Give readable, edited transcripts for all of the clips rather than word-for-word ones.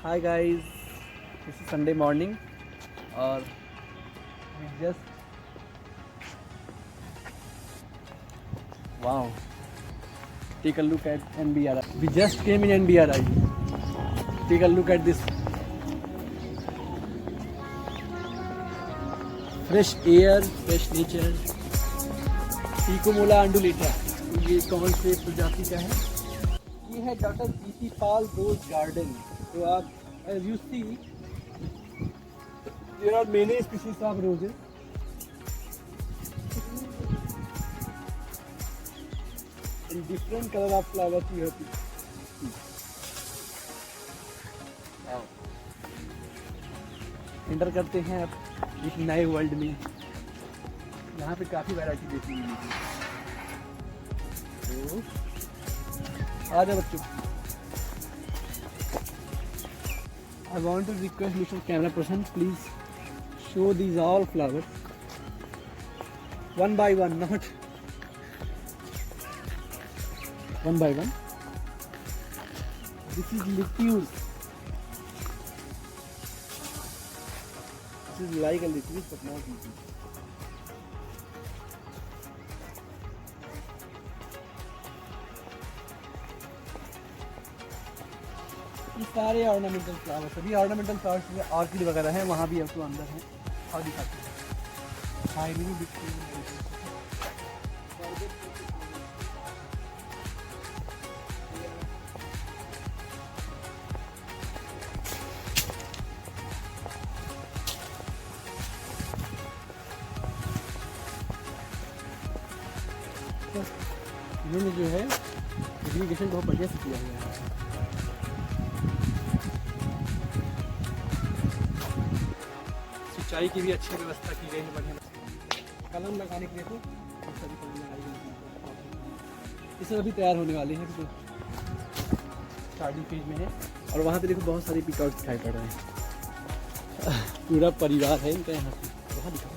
Hi guys, this is Sunday morning और we just wow take a look at NBRI. We just came in NBRI. Take a look at this fresh air, fresh nature. Tecomella undulata. ये कौन से प्रजाति का है? ये है doctor जीती पाल रोज गार्डन. तो आप as you see there are many species of roses. In different color of flowers you have to see. Wow. Enter करते हैं अब एक नए वर्ल्ड में. यहाँ पे काफ़ी वैरायटी देखने मिलेगी. तो आ जाओ बच्चों. I want to request Mr. Camera person, please show these all flowers one by one, not one by one. This is lettuce. This is like a lettuce but not lettuce. ये सारे ornamental flowers, सभी ornamental flowers orchid वगैरह हैं. वहाँ भी आपको अंदर है और दिखाते हैं. हाई भी दिखती है. इन्होंने जो है इरिगेशन बहुत बढ़िया से किया हुआ है. सिंचाई की भी अच्छी व्यवस्था की गई है. बढ़िया कलम लगाने के लिए तो सभी कलम लगाई गई है. ये सब अभी तैयार होने वाले हैं. तो स्टार्टिंग फेज में है. और वहाँ पे देखो बहुत सारे पिकआउट दिखाई पड़ रहे हैं. पूरा परिवार है इनका यहाँ पे. वहाँ दिखाओ.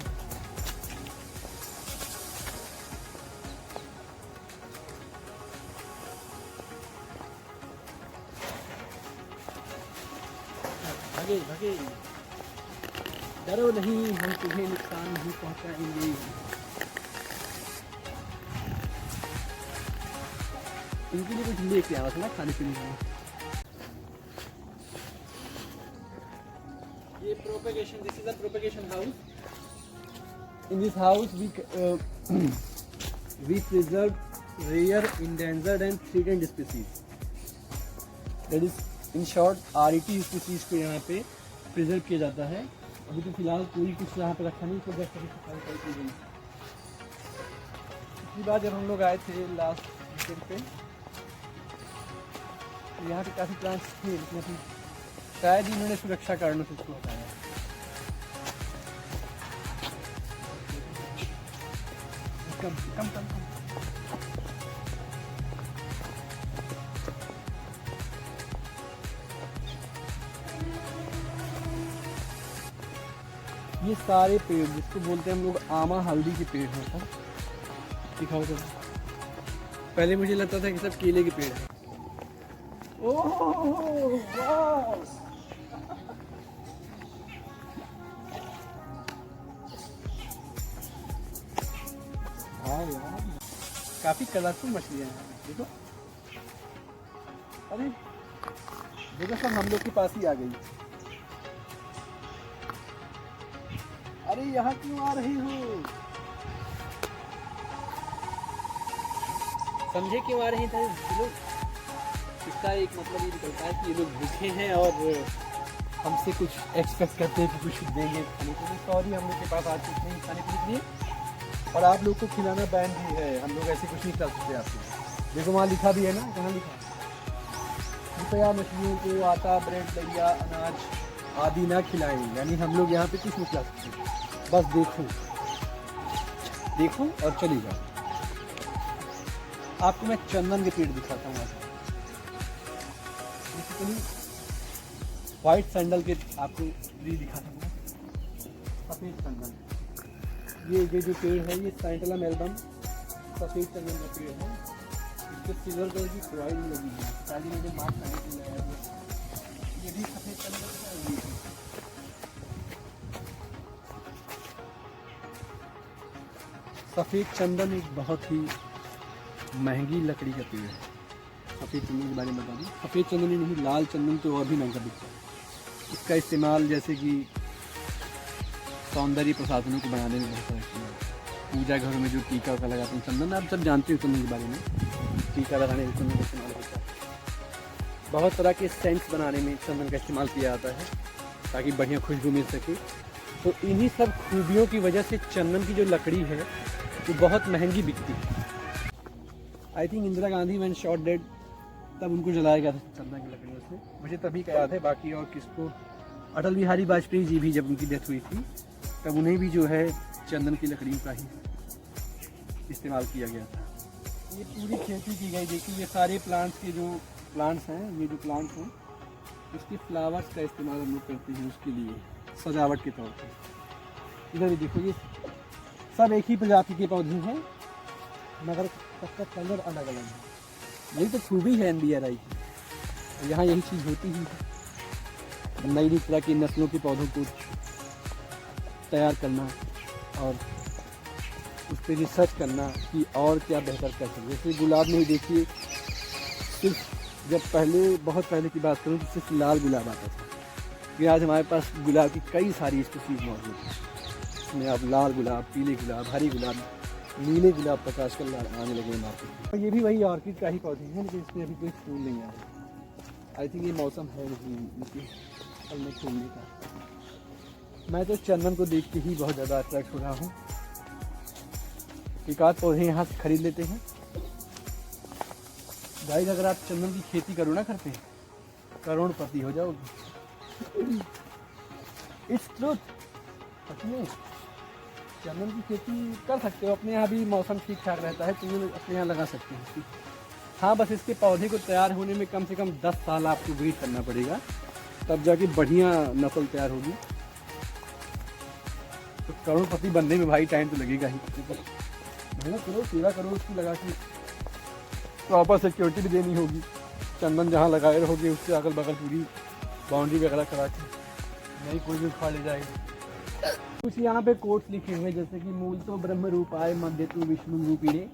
भागे भागे, डरो नहीं, हम तुम्हें नुकसान नहीं पहुंचाएंगे. इनके लिए कुछ लेके आया था ना खाने पीने के लिए. ये propagation, this is a propagation house. In this house we preserve rare, endangered and threatened species. That is in short RET species को यहाँ पे प्रिजर्व किया जाता है. अभी तो फिलहाल कोई कुछ यहाँ पे रखा नहीं. तो जैसे सभी सफाई की गई. पिछली बार जब हम लोग आए थे लास्ट वीकेंड पे, तो यहाँ पे काफ़ी प्लांट्स थे, लेकिन अभी शायद इन्होंने सुरक्षा कारणों से इसको हटाया. कम कम कम कम. ये सारे पेड़ जिसको बोलते हैं हम लोग आमा हल्दी के पेड़ हैं. सर दिखाओ तो. पहले मुझे लगता था कि सब केले के पेड़ हैं. ओह वाह, यार काफी कलरफुल मछलियाँ हैं. देखो, अरे देखो सब हम लोग के पास ही आ गई. अरे यहाँ क्यों आ रही हो? समझे क्यों आ रहे थे लोग? इसका एक मतलब ये निकलता है कि ये लोग भूखे हैं और हमसे कुछ एक्सपेक्ट करते हैं कि कुछ देंगे खाने के लिए. सॉरी, हम लोग के पास आज कुछ नहीं खाने के लिए. और आप लोग को खिलाना बैन भी है. हम लोग ऐसे कुछ नहीं कर सकते आपको. देखो वहाँ लिखा भी है ना, कहाँ लिखा है? कृपया मछलियों को आटा, ब्रेड, दलिया, अनाज आदि ना खिलाएं. यानी हम लोग यहाँ पे कुछ नहीं खिला सकते. बस देखो देखो और चली जाओ. आपको मैं चंदन के पेड़ दिखाता हूँ. बेसिकली वाइट सैंडल के आपको ट्री दिखाता हूँ. सफ़ेद चंदन. ये जो पेड़ है ये सैंटलम एल्बम सफ़ेद चंदन का पेड़ है. इसके सिल्वर कलर की क्वाइल लगी है. शादी मुझे मार्क करने के लिए आया है. ये भी सफ़ेद सफ़ेद चंदन एक बहुत ही महंगी लकड़ी का पेड़ है। सफ़ेद चंदन के बारे में बता दूँ, सफ़ेद चंदन ही नहीं, लाल चंदन तो और भी महंगा बिकता है। इसका इस्तेमाल जैसे कि सौंदर्य प्रसाधनों को बनाने में बहुत सारा इस्तेमाल, पूजा घरों में जो टीका का लगाते हैं चंदन, आप सब जानते हो चंदन के बारे में, टीका लगाने में चंदन का इस्तेमाल होता है। बहुत तरह के सेंट्स बनाने में चंदन का इस्तेमाल किया जाता है ताकि बढ़िया खुशबू मिल सके। तो इन्हीं सब खूबियों की वजह से चंदन की जो लकड़ी है वो बहुत महंगी बिकती है। I think Indira Gandhi when shot dead, तब उनको जलाया गया था चंदन की लकड़ियों से, मुझे तभी का याद है। बाकी और किसको, अटल बिहारी वाजपेयी जी भी जब उनकी डेथ हुई थी तब उन्हें भी जो है चंदन की लकड़ियों का ही इस्तेमाल किया गया था। ये पूरी खेती की गई, देखिए ये सारे प्लांट्स के जो प्लांट्स हैं, ये जो प्लांट्स हैं इसके फ्लावर्स का इस्तेमाल हम लोग करते हैं उसके लिए सजावट के तौर पर। इधर भी देखो, ये सब एक ही प्रजाति के पौधे हैं मगर सबका कलर अलग अलग है। यही तो खूबी है NBRI की, यहाँ यही चीज़ होती ही है, नई नई तरह की नस्लों के पौधों को तैयार करना और उस पर रिसर्च करना कि और क्या बेहतर कर सकते। जैसे गुलाब में ही देखिए, सिर्फ जब पहले, बहुत पहले की बात करूँ तो सिर्फ लाल गुलाब आता था, कि आज हमारे पास गुलाब की कई सारी स्पीशीज मौजूद हैं। इसमें अब लाल गुलाब, पीले गुलाब, हरी गुलाब, नीले गुलाब तक आजकल आने लगे हैं मार्केट में। और ये भी वही ऑर्किड का ही पौधे हैं लेकिन इसमें अभी कोई फूल नहीं आया। आई थिंक ये मौसम है नहीं इनकी फल में फूलने का। मैं तो चंदन को देख के ही बहुत ज़्यादा अट्रैक्ट हो रहा हूँ। एक आध पौधे यहाँ से खरीद लेते हैं। गाइस, अगर आप चंदन की खेती करो ना करते हैं, करोड़पति हो जाओगे। Its truth. सच में चंदन की खेती कर सकते हो, अपने यहाँ भी मौसम ठीक ठाक रहता है तो ये अपने यहाँ लगा सकते हैं। हाँ, बस इसके पौधे को तैयार होने में कम से कम 10 साल आपको वेट करना पड़ेगा, तब जाके बढ़िया नस्ल तैयार होगी। तो करोड़पति बनने में भाई टाइम तो लगेगा ही। मेहनत करो, सेवा करो उसकी लगा के, प्रॉपर सिक्योरिटी भी देनी होगी। चंदन जहाँ लगाए रहोगे उससे अगल बगल पूरी बाउंड्री वगैरह करा के, नहीं कोई भी उखाड़ ले जाएगा। कुछ यहाँ पे कोट्स लिखे हुए जैसे कि मूल तो ब्रह्म रूपाय मध्य तो विष्णु रूपिणे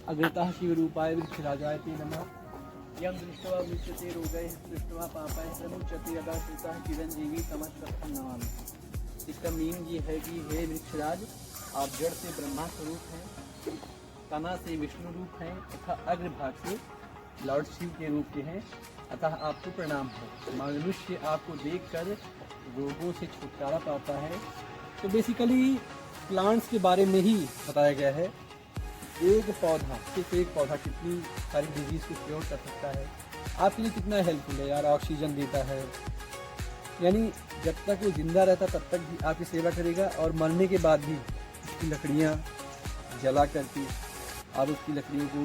अग्रतः शिव रूपाय वृक्षराजाय ते नमः यम दृष्ट्वा विच्यते रोगै दृष्ट्वा पापाय प्रमुच्यते यदा श्रुतः चिरंजीवी तमस्तस्थं नमामि। इसका मीन ये है कि हे वृक्षराज, आप जड़ से ब्रह्मा स्वरूप हैं, तना से विष्णु रूप हैं तथा अग्रभाग से लॉर्ड शिव के रूप के हैं, अतः आपको प्रणाम है। मनुष्य आपको देखकर रोगों से छुटकारा पाता है। तो बेसिकली प्लांट्स के बारे में ही बताया गया है। एक पौधा, सिर्फ एक पौधा कितनी सारी डिजीज़ को क्योर कर सकता है, आपके लिए कितना हेल्पफुल है यार। ऑक्सीजन देता है, यानी जब तक वो जिंदा रहता तब तक भी आपकी सेवा करेगा, और मरने के बाद भी उसकी लकड़ियाँ जला करके आप उसकी लकड़ियों को,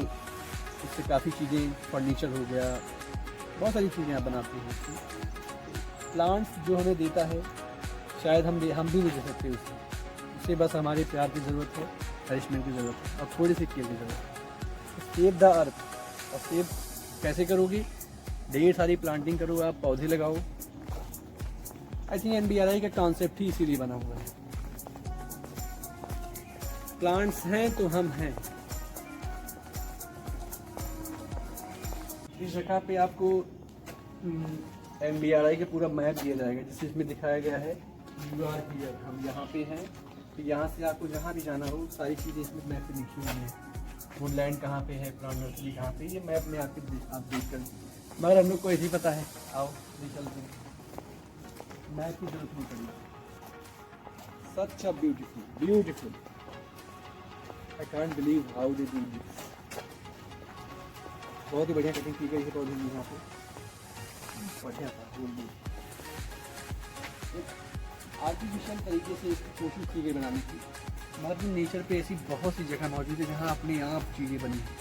उससे काफ़ी चीज़ें, फर्नीचर हो गया, बहुत सारी चीज़ें आप बनाते हैं उसकी। प्लांट्स जो हमें देता है शायद हम भी नहीं दे सकते उससे बस हमारे प्यार की ज़रूरत है, नरिशमेंट की ज़रूरत है और थोड़ी सी केयर की ज़रूरत है। सेव द अर्थ, और सेव कैसे करोगे? ढेर सारी प्लांटिंग करो, आप पौधे लगाओ। आई थिंक NBRI का कॉन्सेप्ट ही इसीलिए बना हुआ है। प्लांट्स हैं तो हम हैं। इस जगह पे आपको NBRI का पूरा मैप दिया जाएगा, जिससे इसमें दिखाया गया है यू आर हियर, हम यहाँ पे हैं। तो यहाँ से आपको जहाँ भी जाना हो सारी चीज़ें इसमें मैप पे लिखी हुई हैं। वुडलैंड कहाँ पे है, प्लांट नर्सरी कहाँ पे, ये मैप में आप देख कर, मगर हम लोग को ऐसे ही पता है। आओ भी चलते हैं, मैप की जरूरत नहीं पड़ी। Such a beautiful, I can't believe how they do this. बहुत ही बढ़िया कटिंग की गई है पौधे की यहाँ पे, बढ़िया था। आर्टिफिशियल तरीके से कोशिश की गई बनाने की, मगर नेचर पे ऐसी बहुत सी जगह मौजूद है जहाँ अपने आप चीज़ें बनी हैं।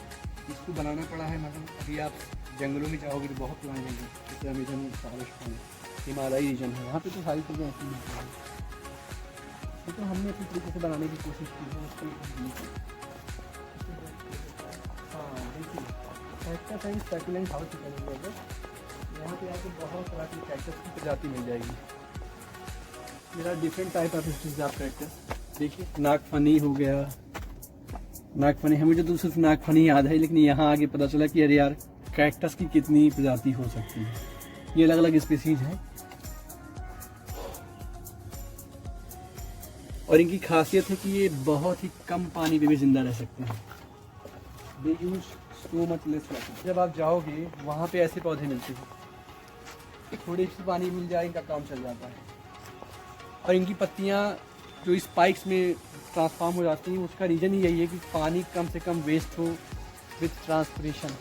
इसको बनाना पड़ा है। मतलब अभी आप जंगलों में जाओगे तो बहुत पुराने जंगल, जैसे अमेजन फॉरेस्ट है, हिमालयी रीजन है, वहाँ पे तो सारी चीज़ें ऐसी मिलती हैं। तो हमने अपनी तरीके से बनाने की कोशिश की है उसको। हाँ देखिए, कैक्टस एंड सैकुलेंट हाउस करेंगे अगर, यहाँ पे आपको बहुत तरह की कैक्टस की प्रजाति मिल जाएगी। मेरा different type of species of cactus देखिए, नागफनी हो गया, नागफनी, हमें तो सिर्फ नागफनी याद है, लेकिन यहाँ आगे पता चला कि अरे यार कैक्टस की कितनी प्रजाति हो सकती है। ये अलग अलग स्पीसीज है और इनकी खासियत है कि ये बहुत ही कम पानी पे भी जिंदा रह सकते हैं। They use so much less water। जब आप जाओगे वहाँ पे ऐसे पौधे मिलते हैं, थोड़ी सी पानी मिल जाए इनका काम चल जाता है। और इनकी पत्तियाँ जो स्पाइक्स में ट्रांसफॉर्म हो जाती हैं, उसका रीज़न ही यही है कि पानी कम से कम वेस्ट हो विथ ट्रांसपिरेशन।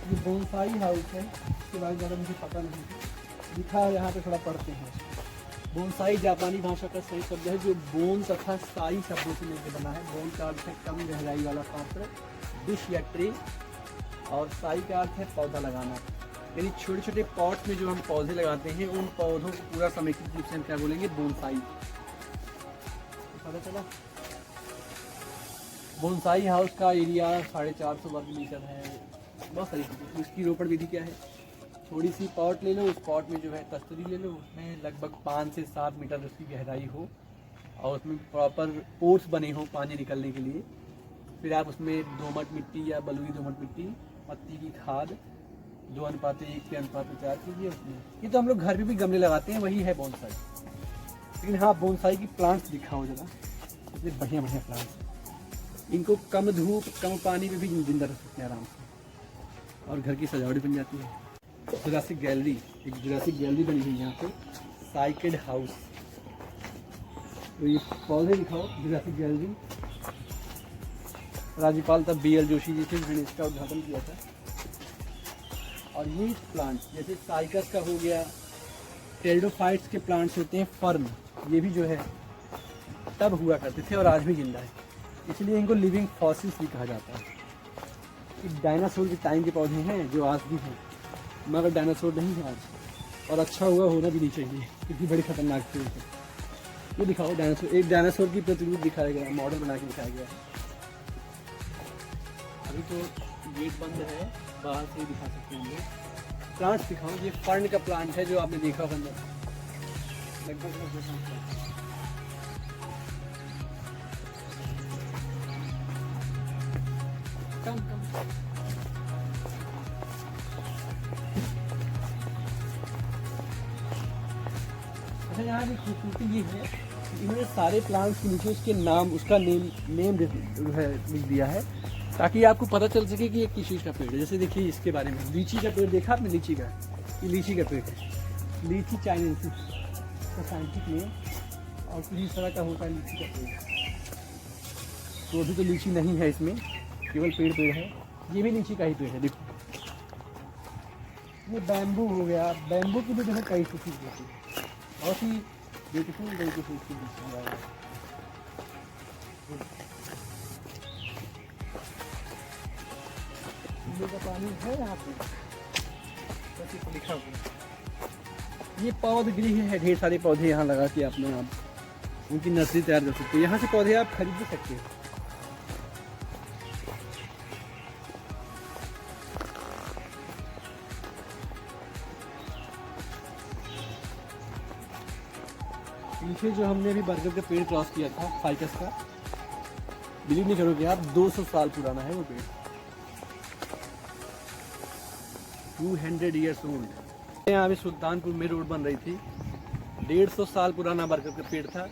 ये बोनसाई हाउस है, इसके बारे में ज़्यादा मुझे पता नहीं, लिखा है यहाँ पे, थोड़ा पढ़ते हैं। बोनसाई जापानी भाषा का सही शब्द है जो बोन तथा साई शब्दों से मिलकर बना है। बोन का अर्थ है कम गहराई वाला पात्र, डिश या ट्रे, और साई का अर्थ है पौधा लगाना। यानी छोटे छोटे पॉट्स में जो हम पौधे लगाते हैं, उन पौधों को पूरा समेकित रूप से हम क्या बोलेंगे, बोनसाई। पता चला? बोनसाई हाउस का एरिया 450 वर्ग मीटर है। बहुत सारी चीज़ें। इसकी रोपण विधि क्या है, थोड़ी सी पॉट ले लो, उस पॉट में जो है तस्तरी ले लो, उसमें लगभग 5 से 7 मीटर उसकी गहराई हो और उसमें प्रॉपर पोर्स बने हो पानी निकलने के लिए। फिर आप उसमें दोमट मिट्टी या बलुई दोमट मिट्टी, पत्ती की खाद 2:1 के अनुपात में तैयार कीजिए उसमें। ये तो हम लोग घर में भी गमले लगाते हैं, वही है बोनसाई। लेकिन हाँ, बोनसाई की प्लांट्स दिखाओ जरा, इतने बढ़िया बढ़िया प्लांट्स। इनको कम धूप कम पानी में भी जिंदा रख सकते हैं आराम से, और घर की सजावट बन जाती है। जुरासिक गैलरी, एक जुरासिक गैलरी बनी हुई है यहाँ पे, साइकेड हाउस। तो ये पौधे दिखाओ, जुरासिक गैलरी। राज्यपाल तब BL जोशी जी थे, जिन्होंने इसका उद्घाटन किया था। और ये प्लांट्स जैसे साइकस का हो गया, टेरिडोफाइट्स के प्लांट्स होते हैं, फर्न, ये भी जो है तब हुआ करते थे और आज भी जिंदा है, इसलिए इनको लिविंग फॉसिल्स भी कहा जाता है। डायनासोर के टाइम के पौधे हैं जो आज भी हैं, मगर डायनासोर नहीं है आज, और अच्छा हुआ, होना भी नहीं चाहिए क्योंकि बड़े खतरनाक थे। ये दिखाओ डायनासोर, एक डायनासोर की प्रतिरूप दिखाया गया, मॉडल बना के दिखाया गया है। अभी तो गेट बंद है, बाहर से ही दिखा सकते हैं हम लोग। प्लांट्स दिखाओ, ये फर्न का प्लांट है जो आपने देखा बंद, लगभग यहाँ की खूबसूरती ये है कि इन्होंने सारे प्लांट्स के नीचे उसके नाम, उसका नेम जो है लिख दिया है, ताकि आपको पता चल सके कि ये किस चीज़ का पेड़ है। जैसे देखिए इसके बारे में, लीची का पेड़ देखा आपने, लीची का, ये लीची का पेड़ है, लीची चाइनेंसिस का साइंटिफिक नेम, और कुछ इस तरह का होता है लीची का पेड़। तो अभी तो लीची नहीं है इसमें, केवल पेड़ है। ये भी लीची का ही पेड़ है, देखो। ये बैम्बू हो गया, बैम्बू की भी जो है कई स्पीसीज होती है, बहुत ही ब्यूटीफुल का पानी है यहाँ पे, तो लिखा हुआ। ये पौध गृह है, ढेर सारे पौधे यहाँ लगा के अपने आप उनकी नर्सरी तैयार कर सकते हैं। यहाँ से पौधे आप खरीद भी सकते हैं। पीछे जो हमने अभी बरगद का पेड़ क्रॉस किया था, फाइकस का, बिलीव नहीं करोगे आप, 200 साल पुराना है वो पेड़, 200 ईयर्स ओल्ड। यहाँ अभी सुल्तानपुर में रोड बन रही थी, 150 साल पुराना बरगद का पेड़ था,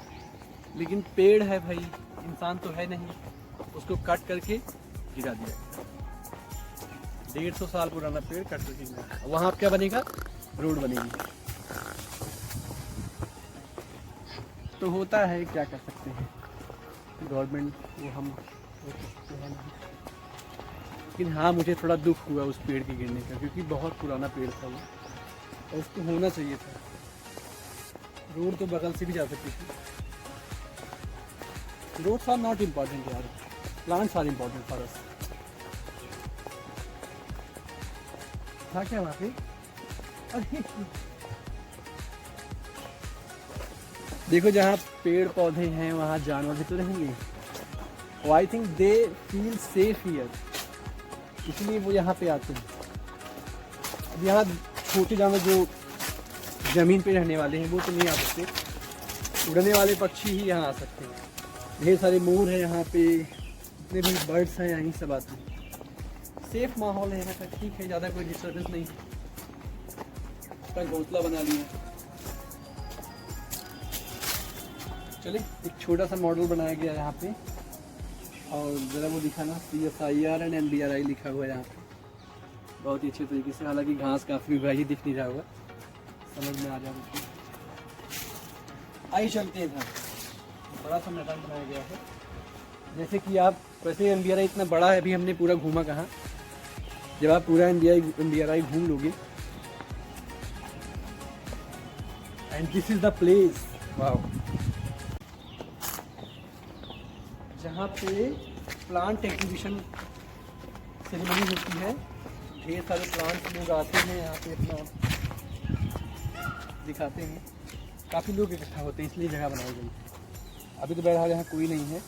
लेकिन पेड़ है भाई, इंसान तो है नहीं, उसको कट करके गिरा दिया। 150 साल पुराना पेड़ कट करके गिरा, वहाँ क्या बनेगा, रोड बनेगी। तो होता है, क्या कर सकते हैं, गवर्नमेंट वो हम हो सकते हैं नहीं। लेकिन हाँ, मुझे थोड़ा दुख हुआ उस पेड़ के गिरने का, क्योंकि बहुत पुराना पेड़ था वो, और उसको होना चाहिए था। रोड तो बगल से भी जा सकती थी। रोड्स आर नॉट इम्पॉर्टेंट यार, plants are important for us. था क्या वहाँ पे, अरे देखो, जहाँ पेड़ पौधे हैं वहाँ जानवर भी तो रहेंगे। I think they feel safe here, इसलिए वो यहाँ पे आते हैं। अब यहाँ छोटे जानवर जो ज़मीन पे रहने वाले हैं वो तो नहीं आ सकते, उड़ने वाले पक्षी ही यहाँ आ सकते हैं। ढेर सारे मोर हैं यहाँ पे, जितने भी बर्ड्स हैं यहीं सब आते हैं। सेफ माहौल है यहाँ का, ठीक है, ज़्यादा कोई डिस्टर्बेंस नहीं। इसका घोंसला बना लिया। चलिए एक छोटा सा मॉडल बनाया गया यहाँ पे, और ज़रा वो दिखाना CSIR एंड NDRI लिखा हुआ है यहाँ पे बहुत ही अच्छे तरीके से। हालांकि घास काफ़ी उगाई दिख नहीं रहा होगा, समझ में आ जाएगा। आइए चलते हैं। बड़ा सा मैदान बनाया गया है, जैसे कि आप वैसे NDRI इतना बड़ा है, अभी हमने पूरा घूमा कहाँ। जब आप पूरा NDRI घूम लोगे, and this is the place, wow, जहाँ पे प्लांट एग्जीबिशन सेरेमनी होती है। ढेर सारे प्लांट्स लोग आते हैं यहाँ पे, अपना दिखाते हैं। काफ़ी लोग इकट्ठा होते हैं, इसलिए जगह बनाई गई। अभी तो बहरहाल यहाँ कोई नहीं है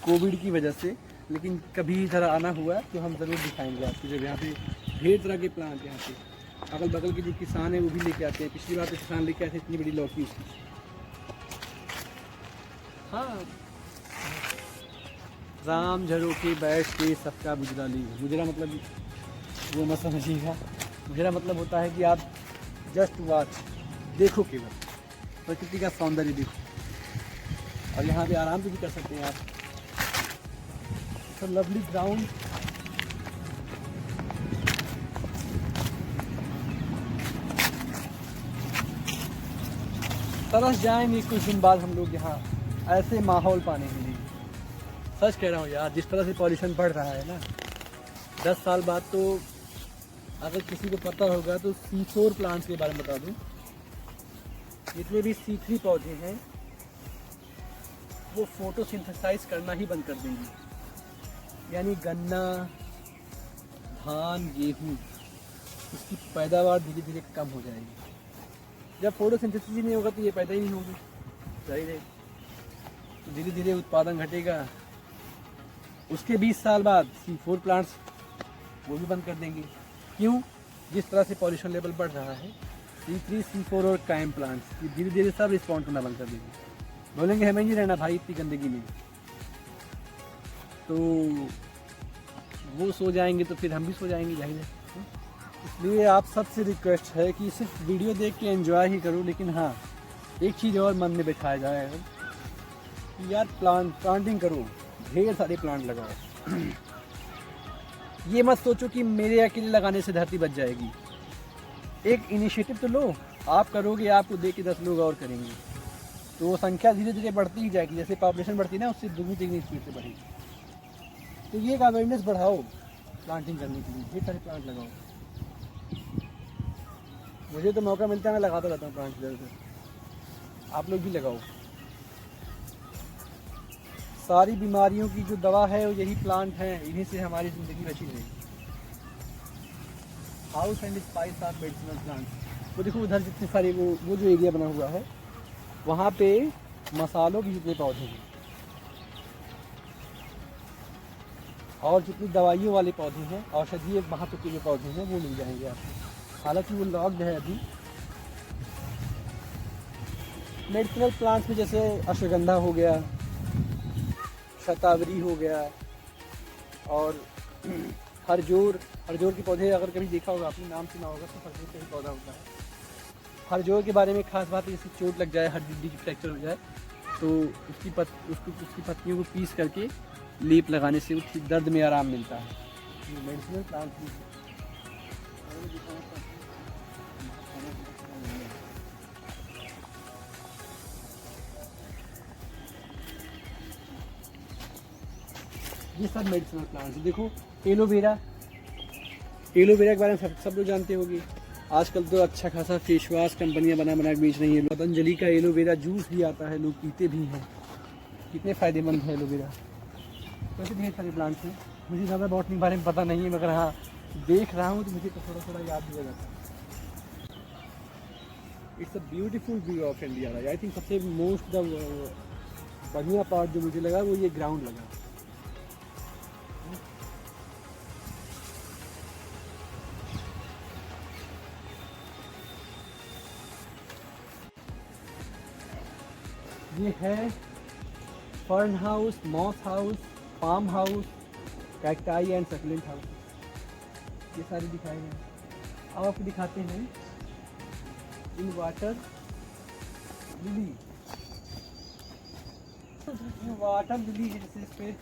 कोविड की वजह से, लेकिन कभी इधर आना हुआ तो हम ज़रूर दिखाएंगे आपको। जब यहाँ पे ढेर तरह के प्लांट, यहाँ पे अगल बगल के जो किसान हैं वो भी लेके आते हैं। पिछली बार तो किसान लेके आए थे इतनी बड़ी लौकी उसकी। हाँ, राम झरोके बैठ के सबका गुजरा ली। गुजरा मतलब वो मत समझिएगा, गुजरा मतलब होता है कि आप जस्ट वॉच, देखो, केवल प्रकृति का सौंदर्य देखो। और यहाँ पे आराम भी कर सकते हैं आप। It's a lovely ground. तरस जाएंगे कुछ दिन बाद हम लोग यहाँ ऐसे माहौल पाने के लिए। सच कह रहा हूँ यार, जिस तरह से पॉल्यूशन बढ़ रहा है ना, 10 साल बाद तो अगर किसी को पता होगा तो C4 प्लांट्स के बारे में बता दूँ। जितने भी C3 पौधे हैं वो फोटोसिंथेसाइज करना ही बंद कर देंगे। यानी गन्ना, धान, गेहूँ, उसकी पैदावार धीरे धीरे कम हो जाएगी। जब फोटोसिंथेसिस ही नहीं होगा तो ये पैदा ही नहीं होगी, जाहिर है। तो धीरे धीरे उत्पादन घटेगा। उसके 20 साल बाद C4 प्लांट्स वो भी बंद कर देंगे। क्यों? जिस तरह से पॉल्यूशन लेवल बढ़ रहा है, C3, C4 और कायम प्लांट्स ये धीरे धीरे सब रिस्पॉन्ड करना बंद कर देंगे। बोलेंगे हमें नहीं रहना भाई इतनी गंदगी में, तो वो सो जाएंगे तो फिर हम भी सो जाएंगे, जाहिर है। इसलिए आप सबसे रिक्वेस्ट है कि सिर्फ वीडियो देख के एंजॉय ही करो, लेकिन हाँ एक चीज़ और मन में बिठाया जाए कि यार प्लांटिंग करो, ढेर सारे प्लांट लगाओ। ये मत सोचो कि मेरे अकेले लगाने से धरती बच जाएगी। एक इनिशिएटिव तो लो, आप करोगे, आपको देख के 10 लोग और करेंगे, तो वो संख्या धीरे धीरे बढ़ती ही जाएगी। जैसे पॉपुलेशन बढ़ती है ना, उससे दुगनी तिगनी स्पीड से बढ़ेगी। तो ये एक अवेयरनेस बढ़ाओ प्लांटिंग करने के लिए, ढेर सारे प्लांट लगाओ। मुझे तो मौका मिलता है, मैं लगाता रहता हूँ प्लांट इधर उधर। आप लोग भी लगाओ। सारी बीमारियों की जो दवा है वो यही प्लांट हैं, इन्हीं से हमारी ज़िंदगी बची रहेगी। House and spice of medicinal plants. वो देखो उधर जितने सारे वो जो एरिया बना हुआ है, वहाँ पे मसालों के जितने पौधे हैं और जितनी दवाइयों वाले पौधे हैं, औषधीय महत्व के जो पौधे हैं, वो मिल जाएंगे आपको। हालांकि वो लॉक्ड है अभी। मेडिसिनल प्लांट्स में जैसे अश्वगंधा हो गया, शतावरी हो गया, और हरजोर के पौधे अगर कभी देखा होगा आपने, नाम सुना होगा, तो हरजोर का ही पौधा होता है। हरजोर के बारे में खास बात है, जैसे चोट लग जाए, हड्डी की फ्रैक्चर हो जाए, तो उसकी पत्तियों को पीस करके लेप लगाने से उसकी दर्द में आराम मिलता है। मेडिसिनल प्लांट ये सब मेडिसिनल प्लांट्स। देखो एलोवेरा के बारे में सब लोग जानते होंगे। आजकल तो अच्छा खासा फेस वॉश कंपनियां बना के बेच रही हैं। पतंजलि का एलोवेरा जूस भी आता है, लोग पीते भी हैं। कितने फ़ायदेमंद है एलोवेरा। वैसे ढेर सारे प्लांट्स हैं, मुझे ज़्यादा बॉटनी के बारे में पता नहीं है, मगर हाँ देख रहा हूँ तो मुझे तो थोड़ा थोड़ा याद भी हो जाता है। It's a beautiful view of India. I think सबसे मोस्ट बढ़िया पार्ट जो मुझे लगा वो ये ग्राउंड लगा। ये है fern house, moss house, palm house, cacti and succulent house, ये सारे दिखाए गए हैं। अब आपको दिखाते हैं इन वाटर लिली। वाटर लिली है, जैसे इस पे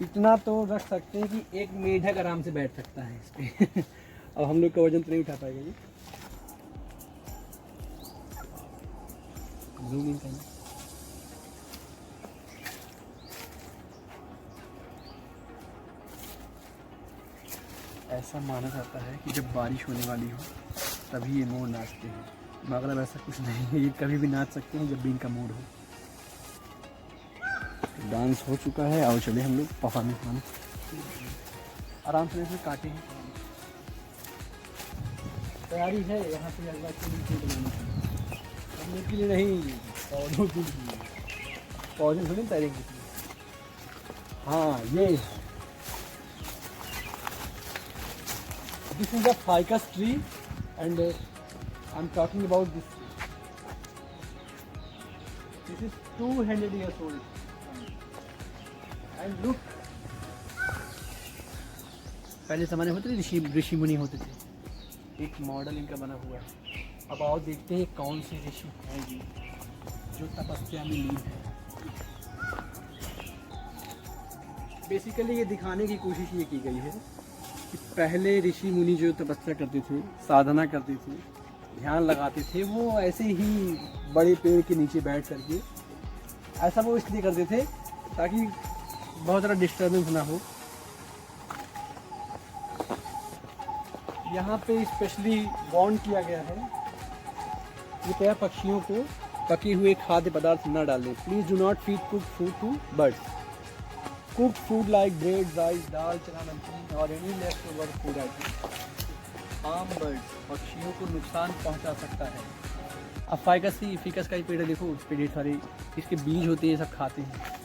इतना तो रख सकते हैं कि एक मेढक आराम से बैठ सकता है इस पे। अब हम लोग का वजन तो नहीं उठा पाएगा ये। जूम इन करना। ऐसा माना जाता है कि जब बारिश होने वाली हो तभी ये मोर नाचते हैं, मगर ऐसा कुछ नहीं है, ये कभी भी नाच सकते हैं जब भी इनका मूड हो। डांस हो चुका है, आओ चले हम लोग परफॉर्मेंस माने। आराम से इसमें काटे हैं, तैयारी है यहाँ पे अगला के बनाने की, हम लोग के लिए नहीं, पौधों के लिए। पौधे थोड़ी तैरेंगे। हाँ ये this is a ficus tree and I am talking about this. This is 200 years old and look. पहले ज़माने होते थे ऋषि मुनि होते थे, एक मॉडल इनका बना हुआ है। अब आओ देखते हैं कौन से ऋषि हैं ये जो तपस्या में लीन है। बेसिकली ये दिखाने की कोशिश ये की गई है कि पहले ऋषि मुनि जो तपस्या करते थे, साधना करते थे, ध्यान लगाते थे, वो ऐसे ही बड़े पेड़ के नीचे बैठ करके, ऐसा वो इसलिए करते थे ताकि बहुत ज़्यादा डिस्टर्बेंस ना हो। यहाँ पे स्पेशली वार्न किया गया है कृपया पक्षियों को पके हुए खाद्य पदार्थ न डालें। Please do not feed cook food to birds. Cook food like bread, rice, dal, chana, namkeen और any leftover food item आम बर्ड्स पक्षियों को नुकसान पहुंचा सकता है। अब फिकस का ही पेड़ है, देखो उस पर ढेर सारे इसके बीज होते हैं, सब खाते हैं।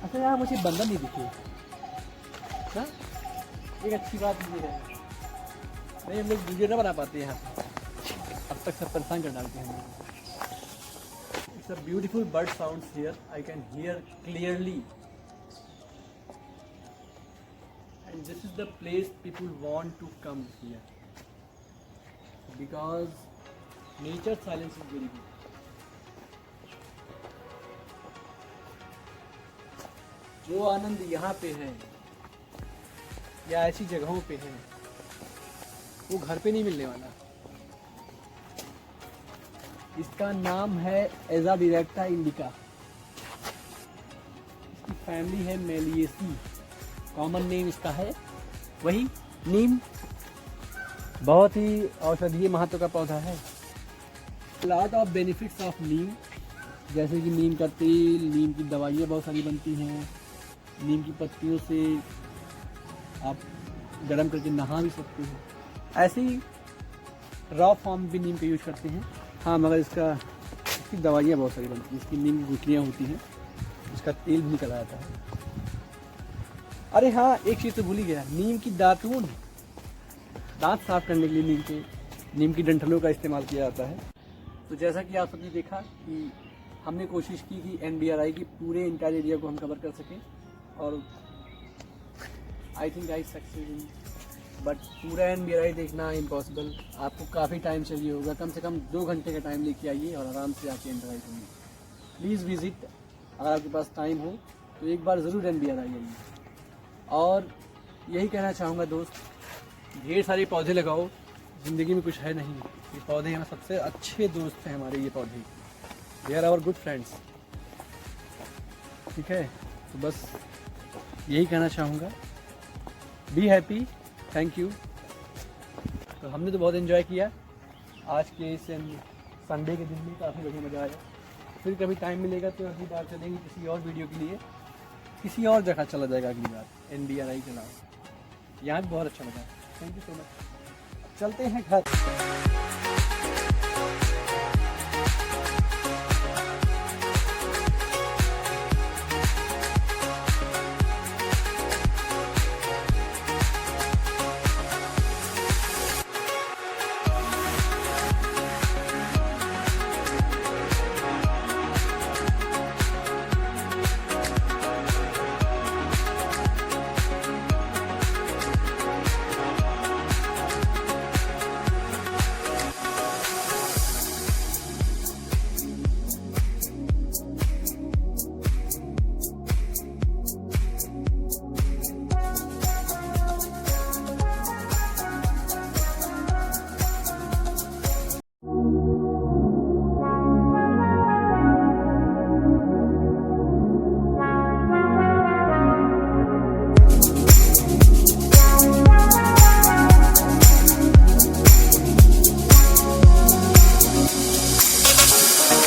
अच्छा यार मुझे बंदर नहीं दिखे ना, एक अच्छी बात ये है, नहीं हम लोग वीडियो ना बना पाते हैं यहाँ पे, अब तक सब परेशान कर डालते हैं हम लोग। It's a beautiful bird sounds here, I can hear clearly and this is the place people want to come here because nature silence is very good. जो आनंद यहाँ पे है या ऐसी जगहों पे है वो घर पे नहीं मिलने वाला। इसका नाम है एजा डायरेक्टा इंडिका, इसकी फैमिली है मेलिएसी, कॉमन नेम इसका है वही नीम। बहुत ही औषधीय महत्व का पौधा है। लॉट ऑफ बेनिफिट्स ऑफ नीम, जैसे कि नीम का तेल, नीम की दवाइयाँ बहुत सारी बनती हैं, नीम की पत्तियों से आप गर्म करके नहा भी सकते हो। ऐसे ही रॉ फॉर्म भी नीम का यूज करते हैं। हाँ मगर इसकी दवाइयाँ बहुत सारी बनती हैं, इसकी नीम की गुठलियाँ होती हैं, इसका तेल भी निकल आता है। अरे हाँ एक चीज़ तो भूल ही गया, नीम की दातून, दांत साफ करने के लिए नीम की डंठलों का इस्तेमाल किया जाता है। तो जैसा कि आप सबने देखा कि हमने कोशिश की कि NBRI की पूरे इंटायर एरिया को हम कवर कर सकें और I think I success, but पूरा NBRI देखना इम्पॉसिबल, आपको काफ़ी टाइम चाहिए होगा, कम से कम 2 घंटे का टाइम लेके आइए और आराम से आके एंजॉय करिए। प्लीज़ विज़िट, अगर आपके पास टाइम हो तो एक बार ज़रूर NBRI आइए। और यही कहना चाहूँगा दोस्त, ढेर सारे पौधे लगाओ, ज़िंदगी में कुछ है नहीं, ये पौधे हमारे सबसे अच्छे दोस्त हैं, हमारे ये पौधे, they are our good friends. ठीक है, तो बस यही कहना चाहूँगा, बी हैप्पी, थैंक यू। तो हमने तो बहुत एंजॉय किया आज के इस संडे के दिन में, काफ़ी बढ़िया मज़ा आया। फिर कभी टाइम मिलेगा तो अगली बार चलेंगे किसी और वीडियो के लिए, किसी और जगह चला जाएगा अगली बार, NBRI के अलावा। यहाँ भी बहुत अच्छा लगा, थैंक यू सो मच। चलते हैं घर।